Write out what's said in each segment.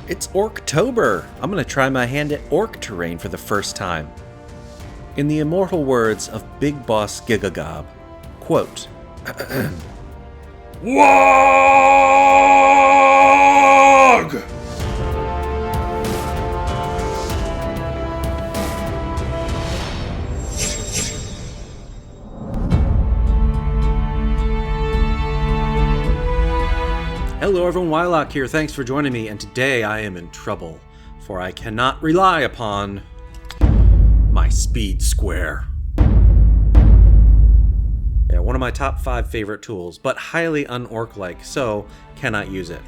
It's Orktober! I'm going to try my hand at orc terrain for the first time. In the immortal words of Big Boss Gigagob, quote, WOG! Hello everyone, Wylock here, thanks for joining me, and today I am in trouble, for I cannot rely upon my speed square. Yeah, one of my top 5 favorite tools, but highly un-orc-like, so cannot use it.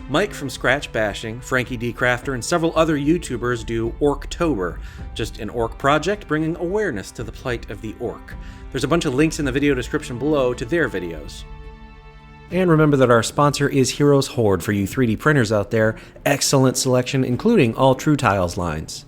Mike from Scratch Bashing, Frankie D. Crafter, and several other YouTubers do Orktober, just an orc project bringing awareness to the plight of the orc. There's a bunch of links in the video description below to their videos. And remember that our sponsor is Heroes Horde for you 3D printers out there. Excellent selection, including all True Tiles lines.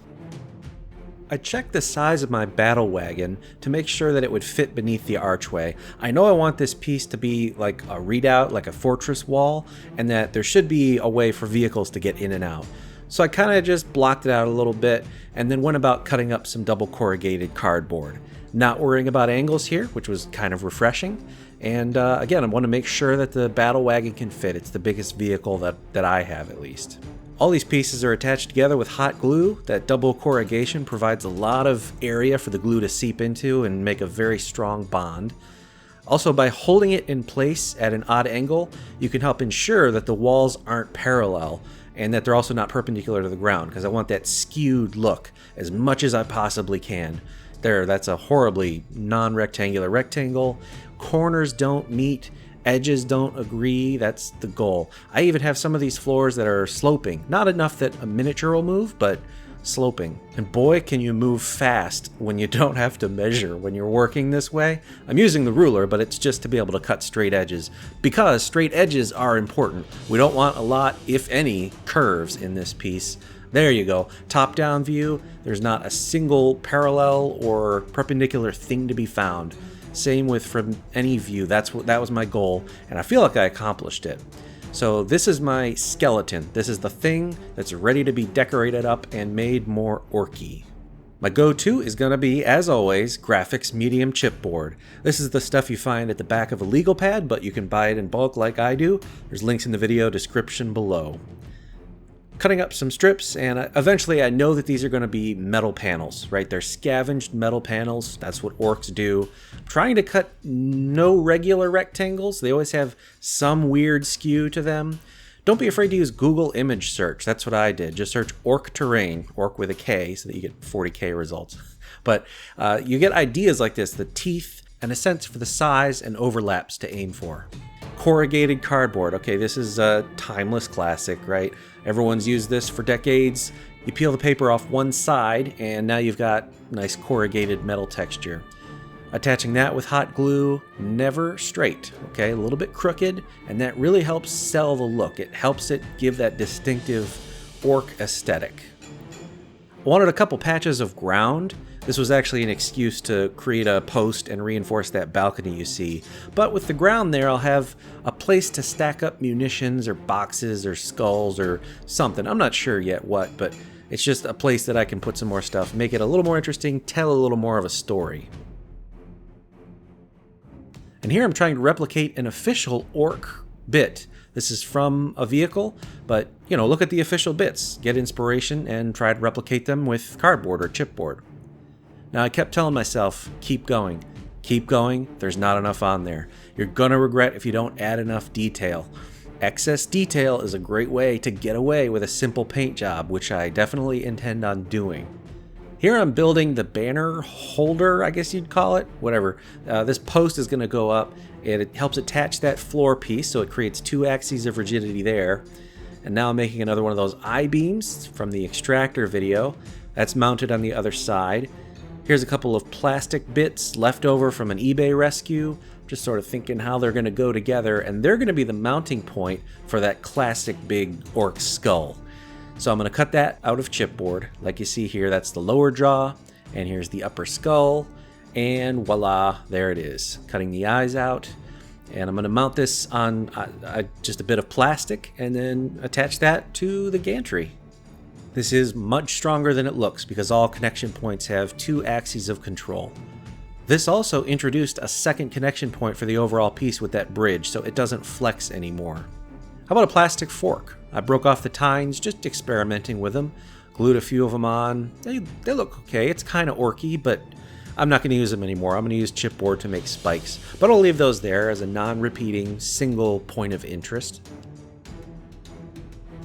I checked the size of my battle wagon to make sure that it would fit beneath the archway. I know I want this piece to be like a redoubt, like a fortress wall, and that there should be a way for vehicles to get in and out. So I kind of just blocked it out a little bit and then went about cutting up some double corrugated cardboard. Not worrying about angles here, which was kind of refreshing. And again, I want to make sure that the battle wagon can fit. It's the biggest vehicle that I have, at least. All these pieces are attached together with hot glue. That double corrugation provides a lot of area for the glue to seep into and make a very strong bond. Also, by holding it in place at an odd angle, you can help ensure that the walls aren't parallel and that they're also not perpendicular to the ground, because I want that skewed look as much as I possibly can. There, that's a horribly non-rectangular rectangle. Corners don't meet, edges don't agree, that's the goal. I even have some of these floors that are sloping. Not enough that a miniature will move, but sloping. And boy, can you move fast when you don't have to measure when you're working this way. I'm using the ruler, but it's just to be able to cut straight edges, because straight edges are important. We don't want a lot, if any, curves in this piece. There you go. Top-down view, there's not a single parallel or perpendicular thing to be found. Same with from any view. That was my goal, and I feel like I accomplished it. So this is my skeleton. This is the thing that's ready to be decorated up and made more orky. My go-to is going to be, as always, Graphics Medium Chipboard. This is the stuff you find at the back of a legal pad, but you can buy it in bulk like I do. There's links in the video description below. Cutting up some strips, and eventually I know that these are going to be metal panels, right? They're scavenged metal panels. That's what orcs do. I'm trying to cut no regular rectangles. They always have some weird skew to them. Don't be afraid to use Google image search. That's what I did. Just search orc terrain, orc with a K, so that you get 40k results. But you get ideas like this, the teeth, and a sense for the size and overlaps to aim for. Corrugated cardboard. Okay, this is a timeless classic, right? Everyone's used this for decades. You peel the paper off one side, and now you've got nice corrugated metal texture. Attaching that with hot glue, never straight, okay? A little bit crooked, and that really helps sell the look. It helps it give that distinctive orc aesthetic. I wanted a couple patches of ground. This was actually an excuse to create a post and reinforce that balcony you see. But with the ground there, I'll have a place to stack up munitions or boxes or skulls or something. I'm not sure yet what, but it's just a place that I can put some more stuff, make it a little more interesting, tell a little more of a story. And here I'm trying to replicate an official orc bit. This is from a vehicle, but you know, look at the official bits, get inspiration, and try to replicate them with cardboard or chipboard. Now I kept telling myself, keep going, there's not enough on there. You're gonna regret if you don't add enough detail. Excess detail is a great way to get away with a simple paint job, which I definitely intend on doing. Here I'm building the banner holder, I guess you'd call it, whatever. This post is gonna go up, and it helps attach that floor piece, so it creates 2 axes of rigidity there. And now I'm making another one of those I-beams from the extractor video. That's mounted on the other side. Here's a couple of plastic bits left over from an eBay rescue. Just sort of thinking how they're going to go together, and they're going to be the mounting point for that classic big orc skull. So I'm going to cut that out of chipboard. Like you see here, that's the lower jaw, and here's the upper skull, and voila, there it is. Cutting the eyes out, And I'm going to mount this on just a bit of plastic and then attach that to the gantry. This is much stronger than it looks because all connection points have 2 axes of control. This also introduced a second connection point for the overall piece with that bridge, so it doesn't flex anymore. How about a plastic fork? I broke off the tines, just experimenting with them. Glued a few of them on. They look okay. It's kind of orky, but I'm not going to use them anymore. I'm going to use chipboard to make spikes, but I'll leave those there as a non-repeating single point of interest.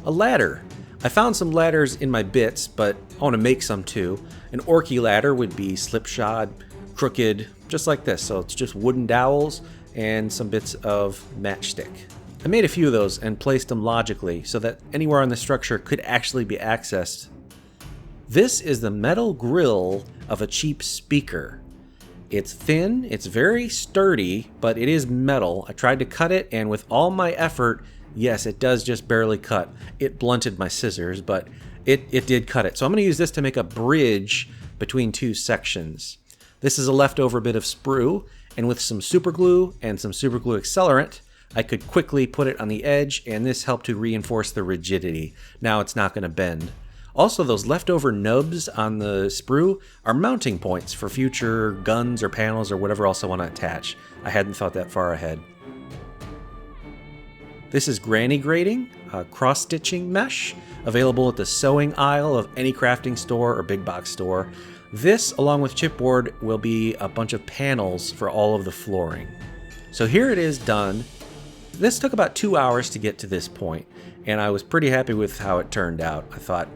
A ladder. I found some ladders in my bits, but I want to make some too. An orky ladder would be slipshod, crooked, just like this. So it's just wooden dowels and some bits of matchstick. I made a few of those and placed them logically so that anywhere on the structure could actually be accessed. This is the metal grill of a cheap speaker. It's thin, it's very sturdy, but it is metal. I tried to cut it, and with all my effort, yes, it does just barely cut. It blunted my scissors, but it did cut it. So I'm going to use this to make a bridge between 2 sections. This is a leftover bit of sprue, and with some super glue and some super glue accelerant, I could quickly put it on the edge, and this helped to reinforce the rigidity. Now it's not going to bend. Also, those leftover nubs on the sprue are mounting points for future guns or panels or whatever else I want to attach. I hadn't thought that far ahead. This is granny grating, a cross-stitching mesh, available at the sewing aisle of any crafting store or big box store. This, along with chipboard, will be a bunch of panels for all of the flooring. So here it is done. This took about 2 hours to get to this point, and I was pretty happy with how it turned out. I thought,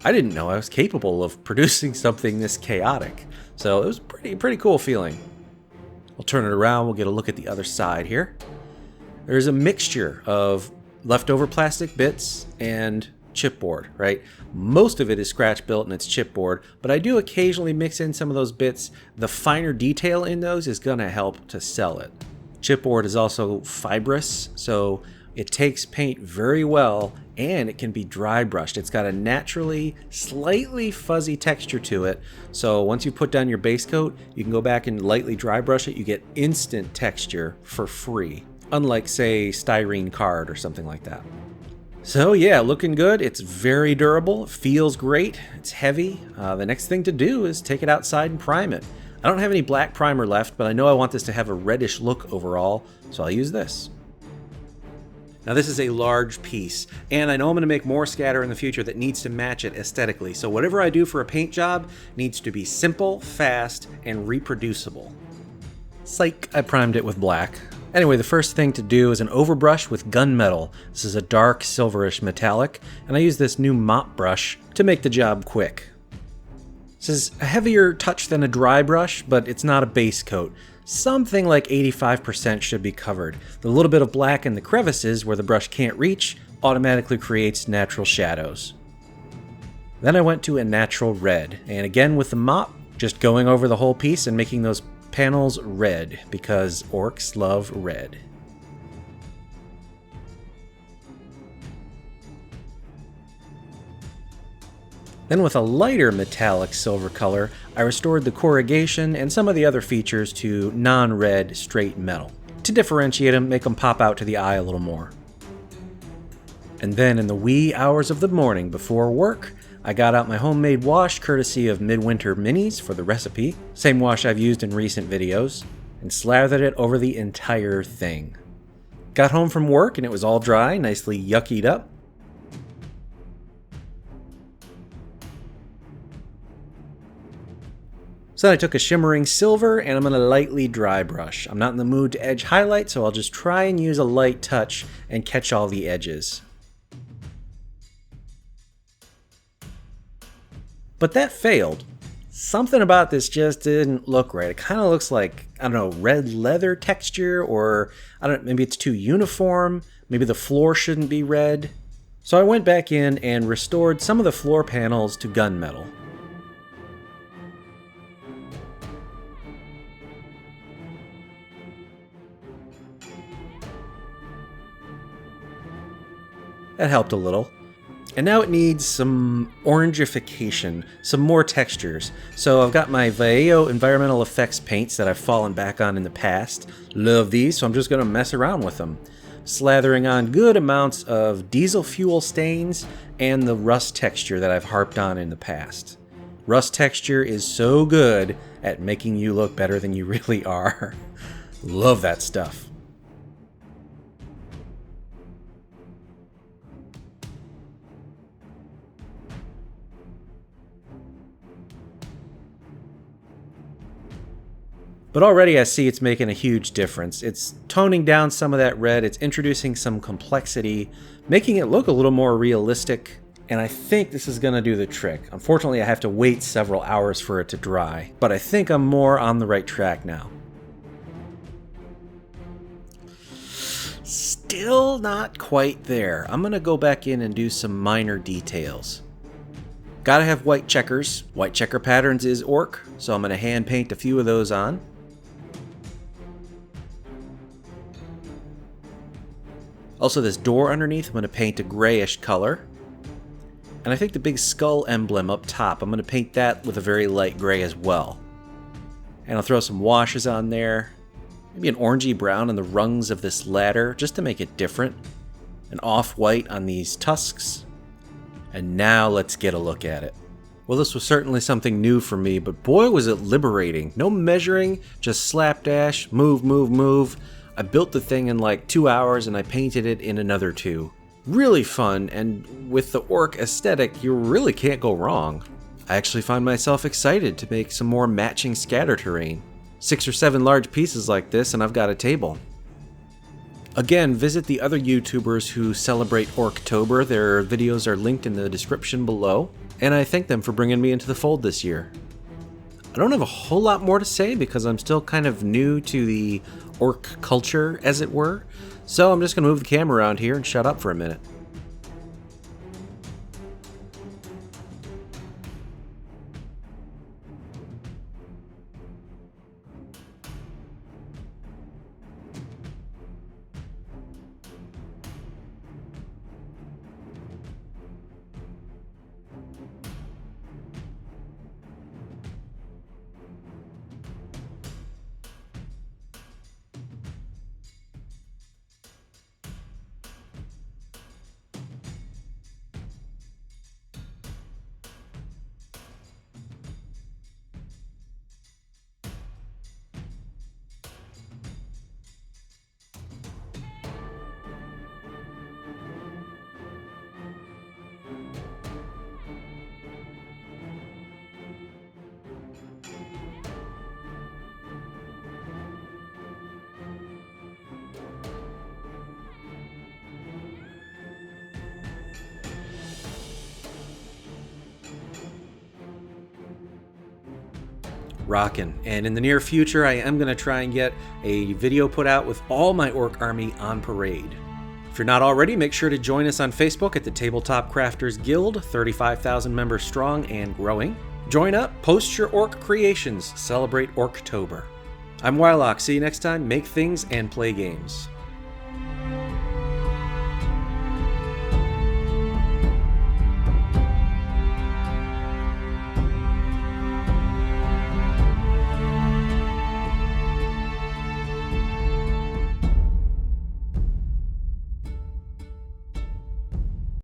I didn't know I was capable of producing something this chaotic. So it was pretty cool feeling. I'll turn it around, we'll get a look at the other side here. There's a mixture of leftover plastic bits and chipboard, right? Most of it is scratch built and it's chipboard, but I do occasionally mix in some of those bits. The finer detail in those is gonna help to sell it. Chipboard is also fibrous, so it takes paint very well, and it can be dry brushed. It's got a naturally slightly fuzzy texture to it, so once you put down your base coat, you can go back and lightly dry brush it. You get instant texture for free, unlike, say, styrene card or something like that. So yeah, looking good. It's very durable. It feels great. It's heavy. The next thing to do is take it outside and prime it. I don't have any black primer left, but I know I want this to have a reddish look overall, so I'll use this. Now this is a large piece, and I know I'm going to make more scatter in the future that needs to match it aesthetically, so whatever I do for a paint job needs to be simple, fast, and reproducible. Psych, I primed it with black. Anyway, the first thing to do is an overbrush with gunmetal. This is a dark silverish metallic, and I use this new mop brush to make the job quick. This is a heavier touch than a dry brush, but it's not a base coat. Something like 85% should be covered. The little bit of black in the crevices where the brush can't reach automatically creates natural shadows. Then I went to a natural red, and again with the mop, just going over the whole piece and making those panels red, because orcs love red. Then with a lighter metallic silver color, I restored the corrugation and some of the other features to non-red straight metal, to differentiate them, make them pop out to the eye a little more. And then in the wee hours of the morning before work, I got out my homemade wash courtesy of Midwinter Minis for the recipe, same wash I've used in recent videos, and slathered it over the entire thing. Got home from work and it was all dry, nicely yuckied up. So then I took a shimmering silver and I'm going to lightly dry brush. I'm not in the mood to edge highlight, so I'll just try and use a light touch and catch all the edges. But that failed. Something about this just didn't look right. It kind of looks like, I don't know, red leather texture, or I don't know, maybe it's too uniform. Maybe the floor shouldn't be red. So I went back in and restored some of the floor panels to gunmetal. That helped a little. And now it needs some orangification, some more textures. So I've got my Vallejo Environmental Effects paints that I've fallen back on in the past. Love these, so I'm just going to mess around with them. slathering on good amounts of diesel fuel stains and the rust texture that I've harped on in the past. Rust texture is so good at making you look better than you really are. Love that stuff. But already I see it's making a huge difference. It's toning down some of that red, it's introducing some complexity, making it look a little more realistic, and I think this is going to do the trick. Unfortunately, I have to wait several hours for it to dry, but I think I'm more on the right track now. Still not quite there. I'm going to go back in and do some minor details. Gotta have white checkers. White checker patterns is orc, so I'm going to hand paint a few of those on. Also, this door underneath, I'm going to paint a grayish color. And I think the big skull emblem up top, I'm going to paint that with a very light gray as well. And I'll throw some washes on there. Maybe an orangey brown on the rungs of this ladder, just to make it different. An off-white on these tusks. And now let's get a look at it. Well, this was certainly something new for me, but boy was it liberating. No measuring, just slapdash, move, move, move. I built the thing in like 2 hours and I painted it in another 2. Really fun, and with the orc aesthetic, you really can't go wrong. I actually find myself excited to make some more matching scatter terrain. 6 or 7 large pieces like this and I've got a table. Again, visit the other YouTubers who celebrate Orktober. Their videos are linked in the description below, and I thank them for bringing me into the fold this year. I don't have a whole lot more to say because I'm still kind of new to the orc culture, as it were, so I'm just going to move the camera around here and shut up for a minute. Rockin'. And in the near future, I am going to try and get a video put out with all my orc army on parade. If you're not already, make sure to join us on Facebook at the Tabletop Crafters Guild, 35,000 members strong and growing. Join up, post your orc creations, celebrate Orktober. I'm Wylock. See you next time. Make things and play games.